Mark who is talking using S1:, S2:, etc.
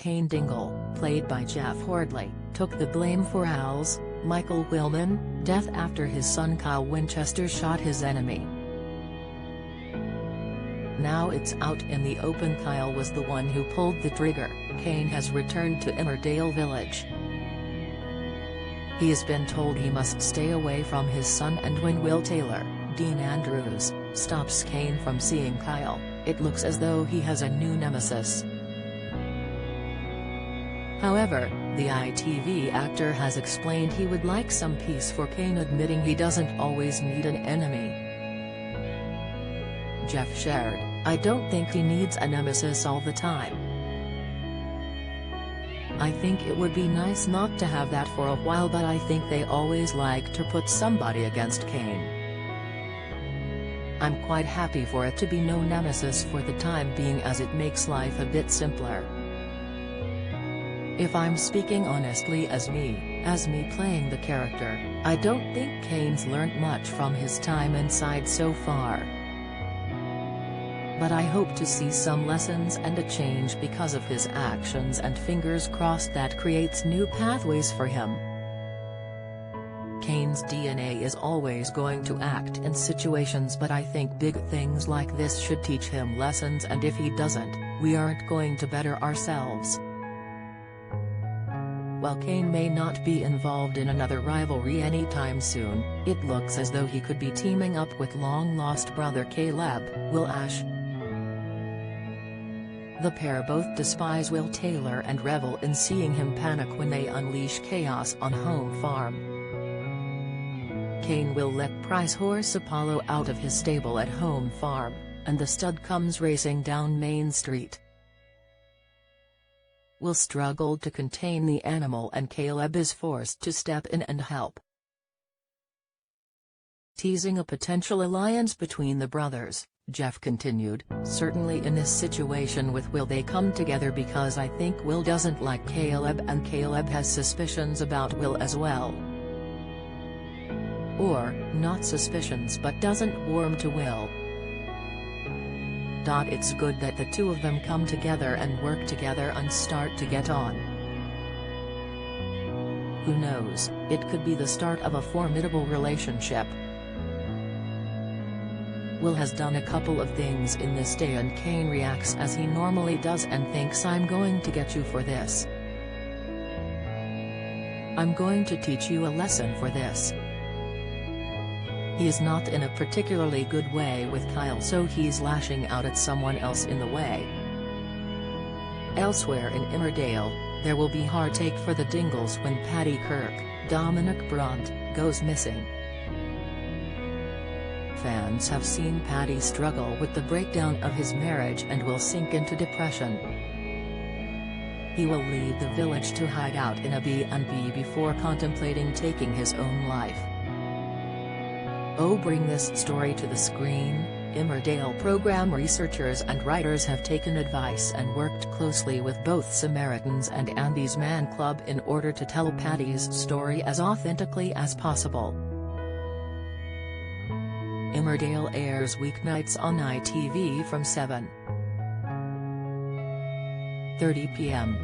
S1: Cain Dingle, played by Jeff Hordley, took the blame for Al's, Michael Willman, death after his son Kyle Winchester shot his enemy. Now it's out in the open Kyle was the one who pulled the trigger. Cain has returned to Emmerdale village. He has been told he must stay away from his son, and when Will Taylor, Dean Andrews, stops Cain from seeing Kyle, it looks as though he has a new nemesis. However, the ITV actor has explained he would like some peace for Cain, admitting he doesn't always need an enemy. Jeff shared, "I don't think he needs a nemesis all the time. I think it would be nice not to have that for a while, but I think they always like to put somebody against Cain. I'm quite happy for it to be no nemesis for the time being, as it makes life a bit simpler. If I'm speaking honestly as me playing the character, I don't think Cain's learnt much from his time inside so far. But I hope to see some lessons and a change because of his actions, and fingers crossed that creates new pathways for him. Cain's DNA is always going to act in situations, but I think big things like this should teach him lessons, and if he doesn't, we aren't going to better ourselves." While Cain may not be involved in another rivalry anytime soon, it looks as though he could be teaming up with long-lost brother Caleb, Will Ash. The pair both despise Will Taylor and revel in seeing him panic when they unleash chaos on home farm. Cain will let prize horse Apollo out of his stable at home farm, and the stud comes racing down Main Street. Will struggled to contain the animal, and Caleb is forced to step in and help. Teasing a potential alliance between the brothers, Jeff continued, "Certainly in this situation with Will they come together because I think Will doesn't like Caleb, and Caleb has suspicions about Will as well. Or, not suspicions, but doesn't warm to Will. It's good that the two of them come together and work together and start to get on. Who knows, it could be the start of a formidable relationship. Will has done a couple of things in this day, and Cain reacts as he normally does and thinks, I'm going to get you for this. I'm going to teach you a lesson for this." He is not in a particularly good way with Kyle, so he's lashing out at someone else in the way. Elsewhere in Emmerdale, there will be heartache for the Dingles when Paddy Kirk, Dominic Bront, goes missing. Fans have seen Paddy struggle with the breakdown of his marriage and will sink into depression. He will leave the village to hide out in a B&B before contemplating taking his own life. Bring this story to the screen. Emmerdale program researchers and writers have taken advice and worked closely with both Samaritans and Andy's Man Club in order to tell Paddy's story as authentically as possible. Emmerdale airs weeknights on ITV from 7:30 p.m.